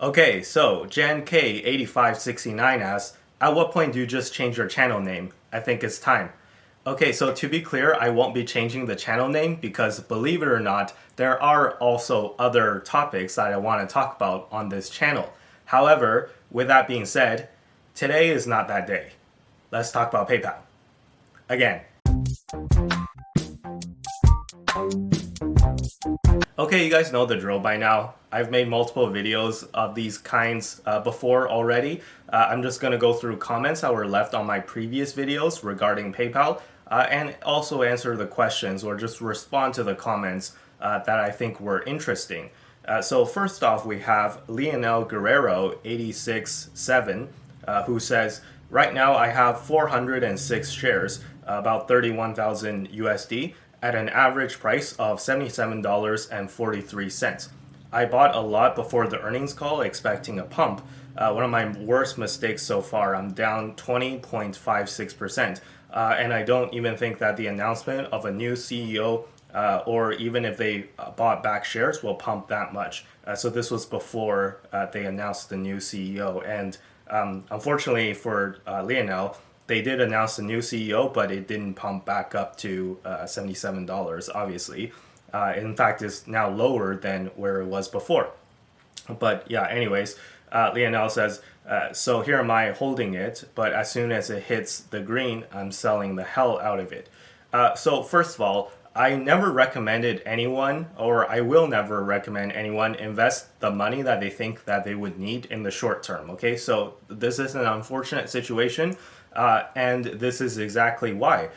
Okay, so Jan K8569 asks, at what point do you just change your channel name? I think it's time. Okay, so to be clear, I won't be changing the channel name because believe it or not, there are also other topics that I want to talk about on this channel. However, with that being said, today is not that day. Let's talk about PayPal. Again. Okay, you guys know the drill by now. I've made multiple videos of these kinds before already. I'm just going to go through comments that were left on my previous videos regarding PayPal and also answer the questions or just respond to the comments that I think were interesting. So first off, we have Lionel Guerrero 867 who says, right now I have 406 shares, about 31,000 USD, at an average price of $77.43. I bought a lot before the earnings call expecting a pump. One of my worst mistakes so far. I'm down 20.56%. And I don't even think that the announcement of a new CEO or even if they bought back shares will pump that much. So this was before they announced the new CEO. And unfortunately for Lionel, they did announce a new CEO, but it didn't pump back up to $77, obviously. In fact, it's now lower than where it was before. But yeah, anyways, Lionel says, so here am I holding it, but as soon as it hits the green, I'm selling the hell out of it. So first of all, I never recommended anyone, or I will never recommend anyone invest the money that they think that they would need in the short term. Okay, so this is an unfortunate situation. And this is exactly why.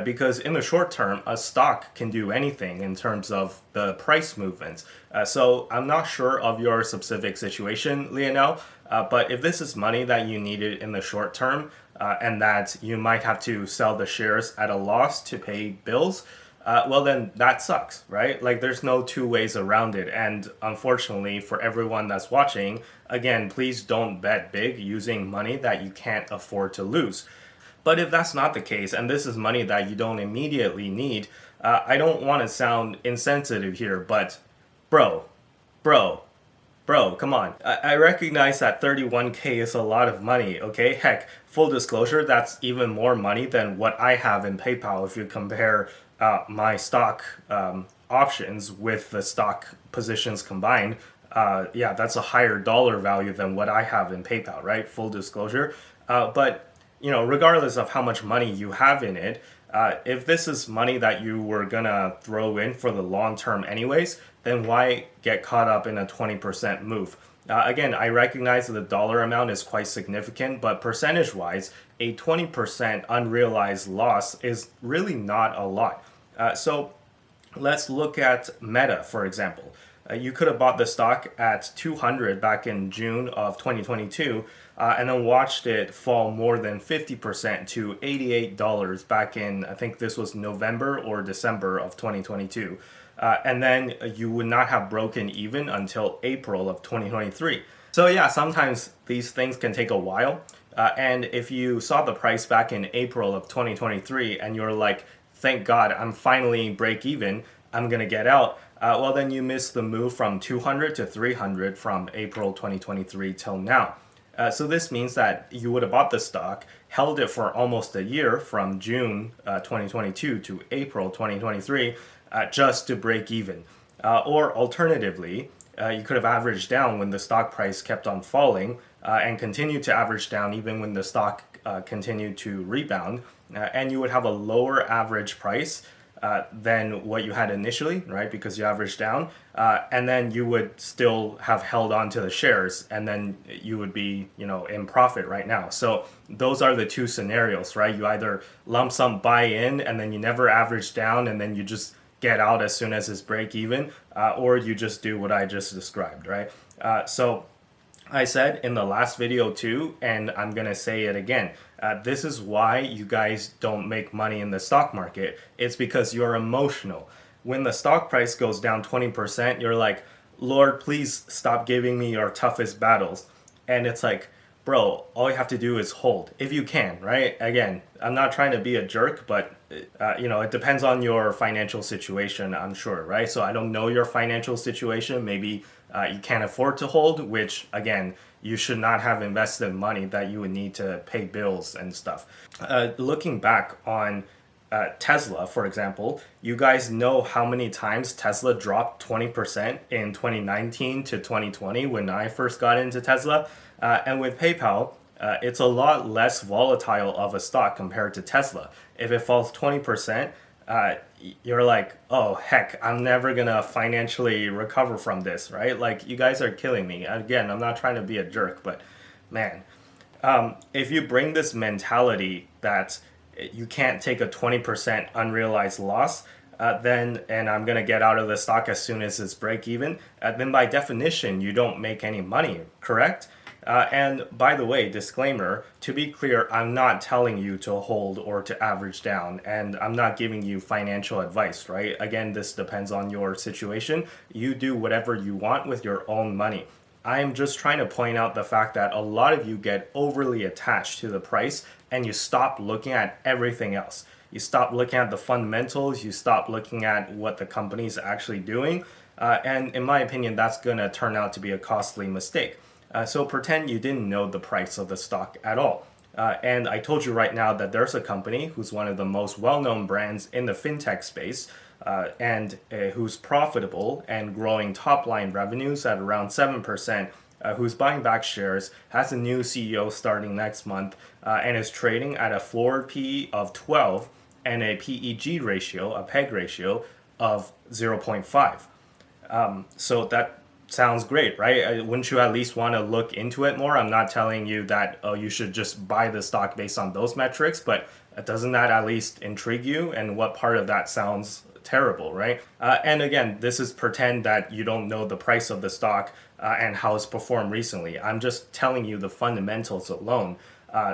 Because in the short term, a stock can do anything in terms of the price movements. So I'm not sure of your specific situation, Lionel, but if this is money that you needed in the short term and that you might have to sell the shares at a loss to pay bills, well then that sucks, right? Like there's no two ways around it. And unfortunately for everyone that's watching, again, please don't bet big using money that you can't afford to lose. But if that's not the case, and this is money that you don't immediately need, I don't want to sound insensitive here, but bro, come on. I recognize that 31K is a lot of money, okay? Heck, full disclosure, that's even more money than what I have in PayPal if you compare my stock options with the stock positions combined. Yeah, that's a higher dollar value than what I have in PayPal, right? Full disclosure. But, you know, regardless of how much money you have in it, if this is money that you were gonna throw in for the long term anyways, then why get caught up in a 20% move? Again, I recognize that the dollar amount is quite significant, but percentage-wise, a 20% unrealized loss is really not a lot. So let's look at Meta, for example. You could have bought the stock at 200 back in June of 2022 and then watched it fall more than 50% to $88 back in, I think this was November or December of 2022. And then you would not have broken even until April of 2023. So yeah, sometimes these things can take a while. And if you saw the price back in April of 2023 and you're like, thank God, I'm finally break even, I'm gonna get out. Well, then you missed the move from 200 to 300 from April 2023 till now. So this means that you would have bought the stock, held it for almost a year from June 2022 to April 2023 just to break even. Or alternatively, you could have averaged down when the stock price kept on falling and continued to average down even when the stock continued to rebound. And you would have a lower average price than what you had initially, right? Because you averaged down, and then you would still have held on to the shares, and then you would be, you know, in profit right now. So those are the two scenarios, right? You either lump sum buy in, and then you never average down, and then you just get out as soon as it's break even, or you just do what I just described, right? So I said in the last video too, and I'm gonna say it again, this is why you guys don't make money in the stock market. It's because you're emotional. When the stock price goes down 20%, you're like, Lord, please stop giving me your toughest battles. And it's like, bro, all you have to do is hold, if you can, right? Again, I'm not trying to be a jerk, but you know, it depends on your financial situation, I'm sure, right? So I don't know your financial situation. Maybe you can't afford to hold, which again, you should not have invested money that you would need to pay bills and stuff. Looking back on Tesla, for example, you guys know how many times Tesla dropped 20% in 2019 to 2020 when I first got into Tesla. And with PayPal, it's a lot less volatile of a stock compared to Tesla. If it falls 20%, you're like, oh heck, I'm never gonna financially recover from this, right? Like, you guys are killing me. Again, I'm not trying to be a jerk, but man, if you bring this mentality that you can't take a 20% unrealized loss, and I'm going to get out of the stock as soon as it's break even, then by definition, you don't make any money, correct? And by the way, disclaimer, to be clear, I'm not telling you to hold or to average down, and I'm not giving you financial advice, right? Again, this depends on your situation. You do whatever you want with your own money. I'm just trying to point out the fact that a lot of you get overly attached to the price and you stop looking at everything else. You stop looking at the fundamentals, you stop looking at what the company's actually doing, and in my opinion, that's going to turn out to be a costly mistake. So pretend you didn't know the price of the stock at all. And I told you right now that there's a company who's one of the most well-known brands in the fintech space, and who's profitable and growing top-line revenues at around 7%, who's buying back shares, has a new CEO starting next month, and is trading at a forward PE of 12 and a PEG ratio, a PEG ratio, of 0.5. So that sounds great, right? Wouldn't you at least want to look into it more? I'm not telling you that, oh, you should just buy the stock based on those metrics, but doesn't that at least intrigue you? And what part of that sounds terrible, right? And again, this is pretend that you don't know the price of the stock and how it's performed recently. I'm just telling you the fundamentals alone.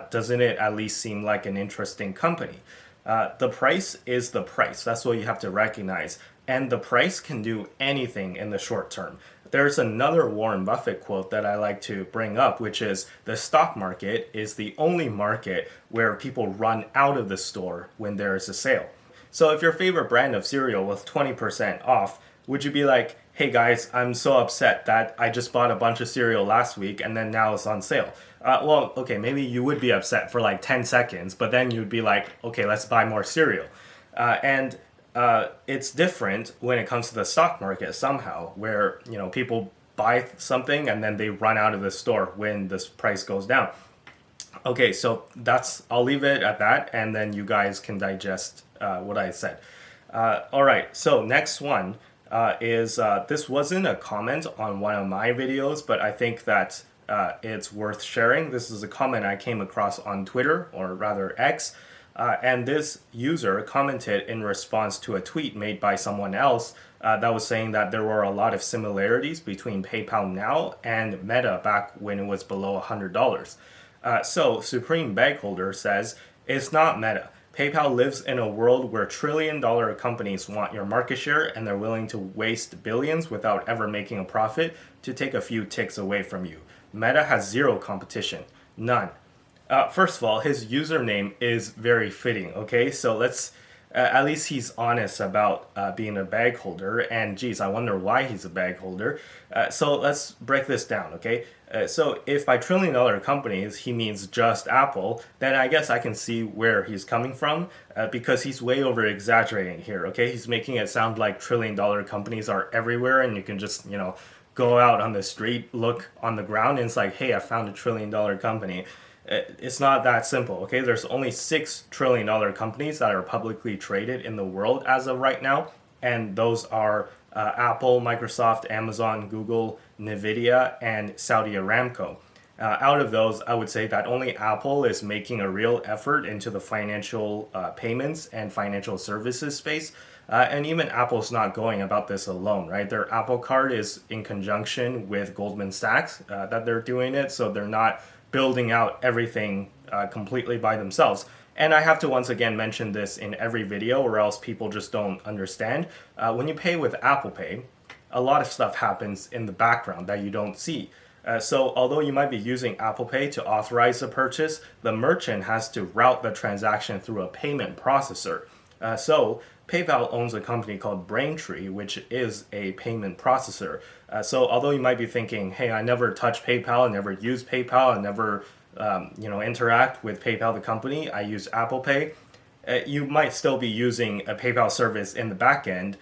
Doesn't it at least seem like an interesting company? The price is the price. That's what you have to recognize. And the price can do anything in the short term. There's another Warren Buffett quote that I like to bring up, which is the stock market is the only market where people run out of the store when there is a sale. So if your favorite brand of cereal was 20% off, would you be like, hey guys, I'm so upset that I just bought a bunch of cereal last week and then now it's on sale? Well, okay, maybe you would be upset for like 10 seconds, but then you'd be like, okay, let's buy more cereal. And it's different when it comes to the stock market somehow, where, you know, people buy something and then they run out of the store when this price goes down. Okay, so I'll leave it at that, and then you guys can digest what I said. All right, so next one is this wasn't a comment on one of my videos, but I think that it's worth sharing. This is a comment I came across on Twitter, or rather X, and this user commented in response to a tweet made by someone else that was saying that there were a lot of similarities between PayPal now and Meta back when it was below $100. So Supreme Bagholder says, it's not Meta. PayPal lives in a world where trillion-dollar companies want your market share and they're willing to waste billions without ever making a profit to take a few ticks away from you. Meta has zero competition. None. First of all, his username is very fitting, okay? So let's, at least he's honest about being a bag holder, and geez, I wonder why he's a bag holder. So let's break this down, okay? So if by trillion-dollar companies he means just Apple, then I guess I can see where he's coming from, because he's way over-exaggerating here, okay? He's making it sound like trillion-dollar companies are everywhere and you can just, you know, go out on the street, look on the ground, and it's like, hey, I found a trillion-dollar company. It's not that simple, okay? There's only $6 trillion companies that are publicly traded in the world as of right now, and those are Apple, Microsoft, Amazon, Google, Nvidia, and Saudi Aramco. Out of those, I would say that only Apple is making a real effort into the financial payments and financial services space. And even Apple's not going about this alone, right? Their Apple Card is in conjunction with Goldman Sachs that they're doing it, so they're not building out everything completely by themselves. And I have to once again mention this in every video or else people just don't understand. When you pay with Apple Pay, a lot of stuff happens in the background that you don't see. So although you might be using Apple Pay to authorize a purchase, the merchant has to route the transaction through a payment processor. So PayPal owns a company called Braintree, which is a payment processor. So although you might be thinking, hey, I never touch PayPal, I never use PayPal, I never interact with PayPal, the company, I use Apple Pay, you might still be using a PayPal service in the back end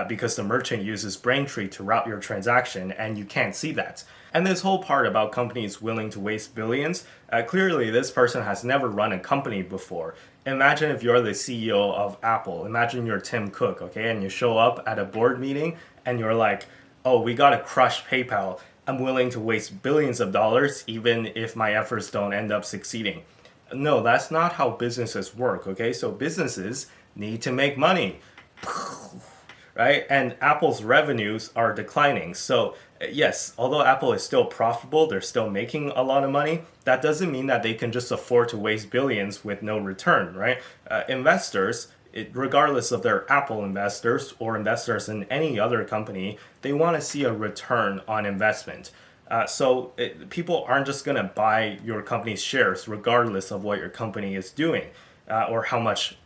because the merchant uses Braintree to route your transaction and you can't see that. And this whole part about companies willing to waste billions, clearly this person has never run a company before. Imagine if you're the CEO of Apple. Imagine you're Tim Cook, okay, and you show up at a board meeting and you're like, oh, we gotta crush PayPal. I'm willing to waste billions of dollars even if my efforts don't end up succeeding. No, that's not how businesses work, okay? So businesses need to make money, right? And Apple's revenues are declining. So yes, although Apple is still profitable, they're still making a lot of money, that doesn't mean that they can just afford to waste billions with no return, right? Investors, regardless of their Apple investors or investors in any other company, they want to see a return on investment. People aren't just going to buy your company's shares regardless of what your company is doing or how much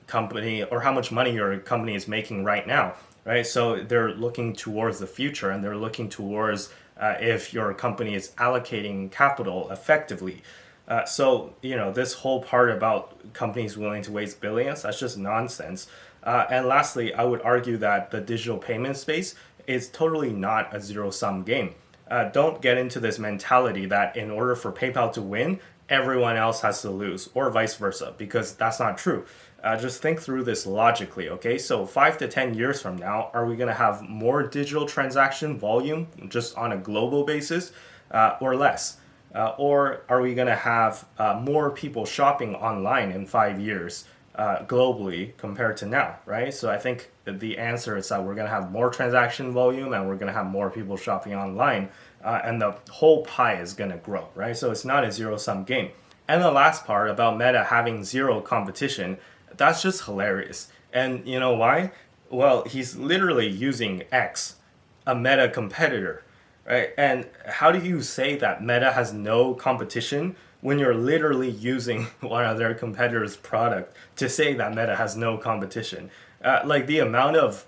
money your company is making right now, right? So they're looking towards the future and they're looking towards if your company is allocating capital effectively. This whole part about companies willing to waste billions, that's just nonsense. And lastly, I would argue that the digital payment space is totally not a zero-sum game. Don't get into this mentality that in order for PayPal to win, everyone else has to lose, or vice versa, because that's not true. Just think through this logically, okay? So 5 to 10 years from now, are we going to have more digital transaction volume just on a global basis or less? Or are we going to have more people shopping online in 5 years globally compared to now, right? So I think the answer is that we're going to have more transaction volume and we're going to have more people shopping online and the whole pie is going to grow, right? So it's not a zero-sum game. And the last part about Meta having zero competition, that's just hilarious. And you know why? Well, he's literally using X, a Meta competitor, right? And how do you say that Meta has no competition when you're literally using one of their competitors' product to say that Meta has no competition? The amount of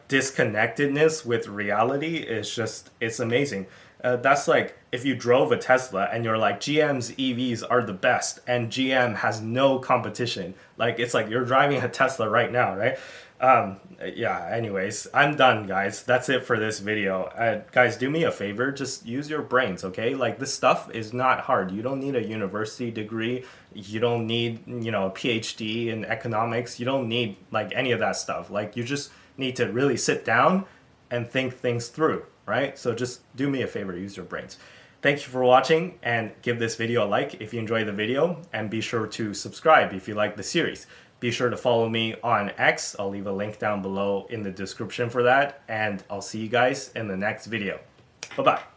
disconnectedness with reality is it's amazing. That's like if you drove a Tesla and you're like, GM's EVs are the best and GM has no competition. It's like you're driving a Tesla right now, right? Anyways, I'm done, guys. That's it for this video. Guys, do me a favor, just use your brains, okay? This stuff is not hard. You don't need a university degree. You don't need, a PhD in economics. You don't need any of that stuff. You just need to really sit down and think things through, right? So just do me a favor, use your brains. Thank you for watching and give this video a like if you enjoyed the video and be sure to subscribe if you like the series. Be sure to follow me on X. I'll leave a link down below in the description for that and I'll see you guys in the next video. Bye-bye.